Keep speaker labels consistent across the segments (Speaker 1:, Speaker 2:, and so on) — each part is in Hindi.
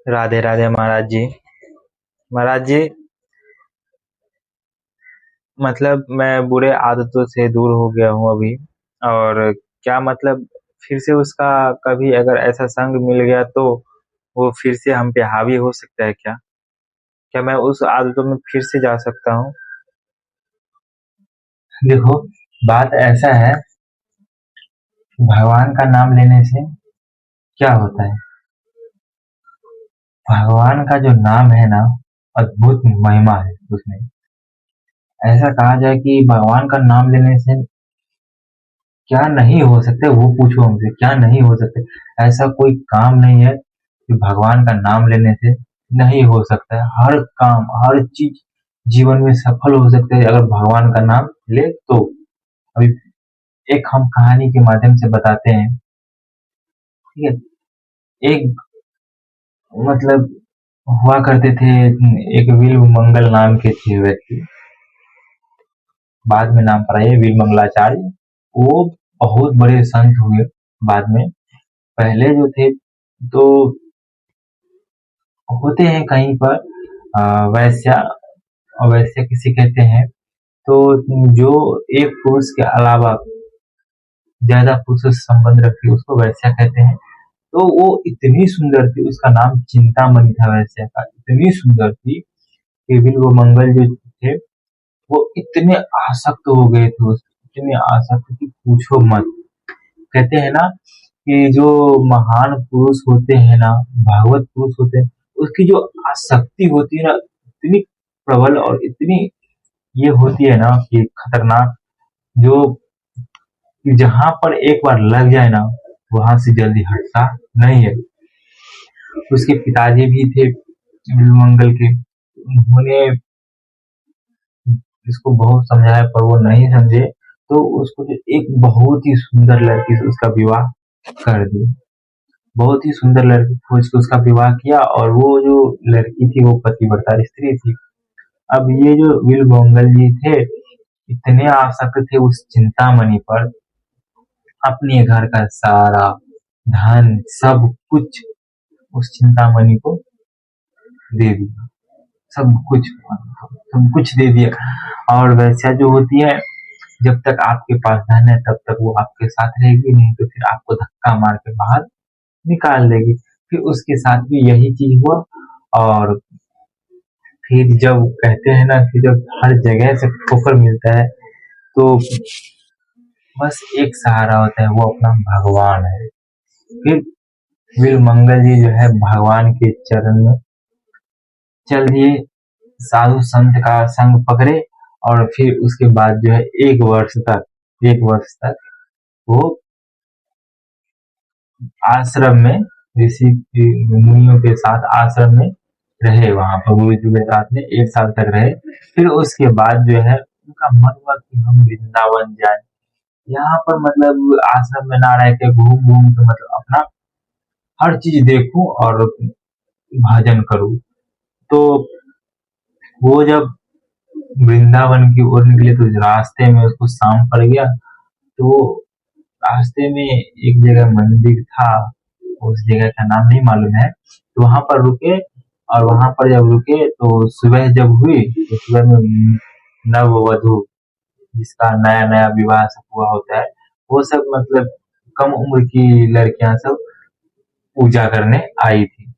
Speaker 1: राधे राधे महाराज जी। महाराज जी, मतलब मैं बुरे आदतों से दूर हो गया हूँ अभी। और क्या मतलब फिर से उसका कभी अगर ऐसा संग मिल गया तो वो फिर से हम पे हावी हो सकता है क्या? क्या मैं उस आदतों में फिर से जा सकता हूँ?
Speaker 2: देखो, बात ऐसा है। भगवान का नाम लेने से क्या होता है? भगवान का जो नाम है ना, अद्भुत महिमा है उसमें। ऐसा कहा जाए कि भगवान का नाम लेने से क्या नहीं हो सकते, वो पूछो हमसे क्या नहीं हो सकते। ऐसा कोई काम नहीं है कि भगवान का नाम लेने से नहीं हो सकता है। हर काम, हर चीज जीवन में सफल हो सकते हैं अगर भगवान का नाम ले तो। अभी एक हम कहानी के माध्यम से बताते हैं। ठीक है। एक मतलब हुआ करते थे, एक विल्व मंगल नाम के थे व्यक्ति। बाद में नाम पड़ा ये विल्व मंगलाचार्य। वो बहुत बड़े संत हुए बाद में। पहले जो थे तो होते हैं कहीं पर वैश्या, वैश्या किसे कहते हैं, तो जो एक पुरुष के अलावा ज्यादा पुरुषों से संबंध रखती है उसको वैश्या कहते हैं। तो वो इतनी सुंदर थी, उसका नाम चिंतामणि था वैश्या का। इतनी सुंदर थी कि बिल्व मंगल जो थे वो इतने आसक्त हो गए थे इतने आसक्त कि पूछो मत। कहते हैं ना कि जो महान पुरुष होते हैं ना, भागवत पुरुष होते हैं, उसकी जो आसक्ति होती है ना, इतनी प्रबल और इतनी ये होती है ना कि खतरनाक, जो कि जहां पर एक बार लग जाए ना, वहां से जल्दी हटता नहीं है। उसके पिताजी भी थे मंगल के। उन्होंने इसको बहुत समझाया पर वो नहीं समझे। तो उसको जो एक बहुत ही सुंदर लड़की से उसका विवाह कर दिया। बहुत ही सुंदर लड़की खोज के उसका विवाह किया, और वो जो लड़की थी वो पतिव्रता स्त्री थी। अब ये जो विल मंगल जी थे, इतने आसक्त थे उस चिंतामणि पर, अपने घर का सारा धन सब कुछ उस चिंतामणि को दे दिया। सब कुछ, सब कुछ दे दिया। और वैसा जो होती है, जब तक आपके पास धन है तब तक वो आपके साथ रहेगी, नहीं तो फिर आपको धक्का मार के बाहर निकाल देगी। फिर उसके साथ भी यही चीज हुआ। और फिर जब कहते हैं ना कि जब हर जगह से ठोकर मिलता है तो बस एक सहारा होता है, वो अपना भगवान है। फिर वीर मंगल जी जो है भगवान के चरण में चल दिए, साधु संत का संग पकड़े। और फिर उसके बाद जो है एक वर्ष तक वो आश्रम में, ऋषि मुनियों के साथ आश्रम में रहे। वहां पर गुरु जी के साथ में 1 साल तक रहे। फिर उसके बाद जो है उनका मन हुआ कि हम वृंदावन जाए। यहाँ पर मतलब आश्रम में ना रह के घूम घूम के मतलब अपना हर चीज देखूं और भजन करूं। तो वो जब वृंदावन की ओर निकले तो रास्ते में उसको शाम पड़ गया। तो रास्ते में एक जगह मंदिर था, उस जगह का नाम नहीं मालूम है, तो वहां पर रुके। और वहां पर जब रुके तो सुबह जब हुई तो सुबह में नव वधु, जिसका नया नया विवाह सब हुआ होता है, वो सब मतलब कम उम्र की लड़कियां सब पूजा करने आई थी।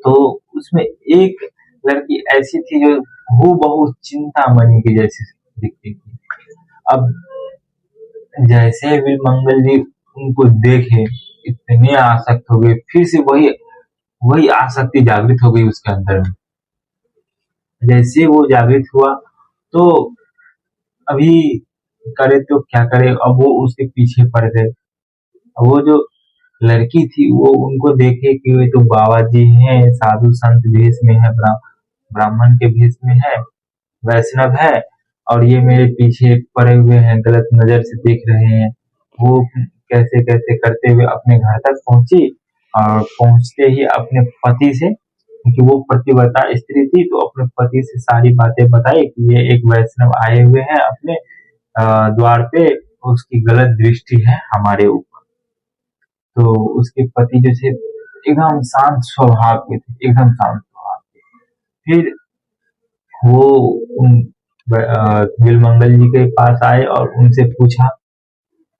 Speaker 2: तो उसमें एक लड़की ऐसी थी जो हूबहू चिंतामणि की जैसी दिखती थी। अब जैसे भी मंगल जी उनको देखे, इतने आसक्त हो गए, फिर से वही वही आसक्ति जागृत हो गई उसके अंदर में। जैसे वो जागृत हुआ तो अभी करे तो क्या करे, अब वो उसके पीछे पड़ गए। वो जो लड़की थी वो उनको देखे कि वे तो बाबा जी हैं, साधु संत भेष में है, ब्राह्मण के भेष में है, वैष्णव है, और ये मेरे पीछे पड़े हुए हैं, गलत नजर से देख रहे हैं। वो कैसे कैसे करते हुए अपने घर तक पहुंची। और पहुंचते ही अपने पति से, क्योंकि वो प्रतिव्रता स्त्री थी, तो अपने पति से सारी बातें बताई कि ये एक वैष्णव आए हुए हैं अपने द्वार पे, उसकी गलत दृष्टि है हमारे ऊपर। तो उसके पति जो थे एकदम शांत स्वभाव के थे, एकदम शांत स्वभाव के। फिर वो उन बिलमंगल जी के पास आए और उनसे पूछा,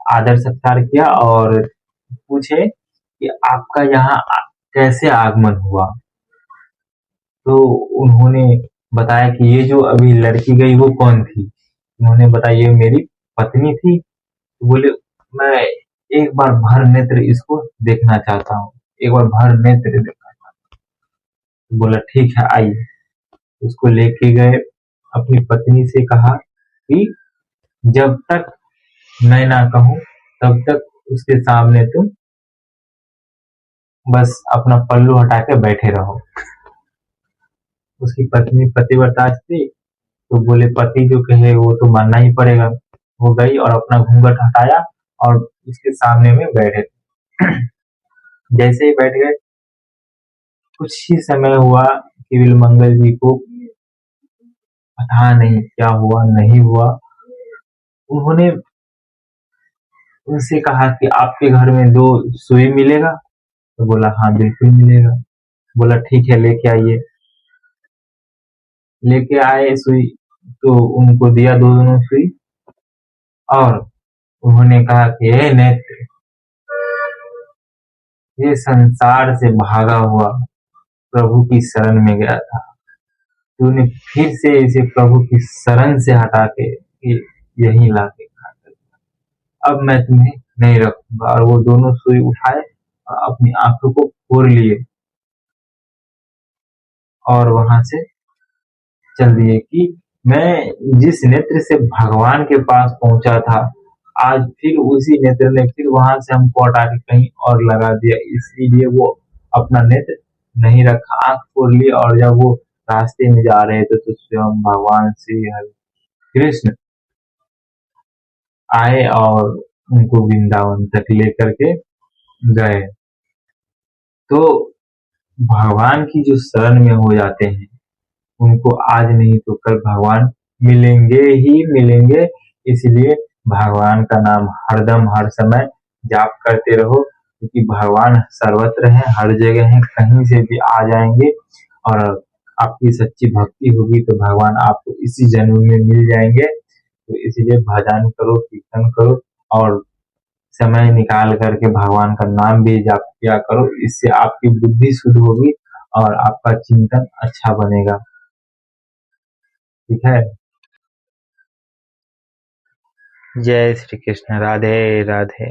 Speaker 2: आदर सत्कार किया और पूछे कि आपका यहाँ कैसे आगमन हुआ। तो उन्होंने बताया कि ये जो अभी लड़की गई वो कौन थी। उन्होंने बताया ये मेरी पत्नी थी। तो बोले मैं एक बार भर नेत्र इसको देखना चाहता हूँ, एक बार भर नेत्र देखना चाहता हूँ। बोला ठीक है आइए। उसको लेके गए, अपनी पत्नी से कहा कि जब तक मैं ना कहूँ तब तक उसके सामने तुम बस अपना पल्लू हटा के बैठे रहो। उसकी पत्नी पतिव्रता थी, तो बोले पति जो कहे वो तो मानना ही पड़ेगा। वो गई और अपना घूंघट हटाया और उसके सामने में बैठे। जैसे ही बैठ गए, कुछ ही समय हुआ कि बिलमंगल जी को पता नहीं क्या हुआ नहीं हुआ। उन्होंने उनसे कहा कि आपके घर में 2 सुई मिलेगा। तो बोला हाँ बिल्कुल मिलेगा। बोला ठीक है लेके आइए। लेके आए सुई, तो उनको दिया दोनों सुई और उन्होंने कहा कि हे नेत्र, ये संसार से भागा हुआ प्रभु की शरण में गया था, तूने फिर से इसे प्रभु की शरण से हटा के यहीं ला के खड़ा कर दिया। अब मैं तुम्हें नहीं रखूंगा। और वो दोनों सुई उठाए और अपनी आंखों को फोड़ लिए और वहां से चल दिए कि मैं जिस नेत्र से भगवान के पास पहुंचा था, आज फिर उसी नेत्र ने फिर वहां से हमको हटा के कहीं और लगा दिया। इसीलिए वो अपना नेत्र नहीं रखा, आंख फोड़ ली। और जब वो रास्ते में जा रहे थे तो स्वयं भगवान श्री हरि कृष्ण आए और उनको वृंदावन तक लेकर के गए। तो भगवान की जो शरण में हो जाते हैं, उनको आज नहीं तो कल भगवान मिलेंगे ही मिलेंगे। इसलिए भगवान का नाम हरदम हर समय जाप करते रहो, क्योंकि भगवान सर्वत्र है, हर जगह है, कहीं से भी आ जाएंगे। और आपकी सच्ची भक्ति होगी तो भगवान आपको इसी जन्म में मिल जाएंगे। तो इसलिए भजन करो, कीर्तन करो और समय निकाल करके भगवान का नाम भी जाप किया करो। इससे आपकी बुद्धि शुद्ध होगी और आपका चिंतन अच्छा बनेगा। ठीक है।
Speaker 1: जय श्री कृष्ण। राधे राधे।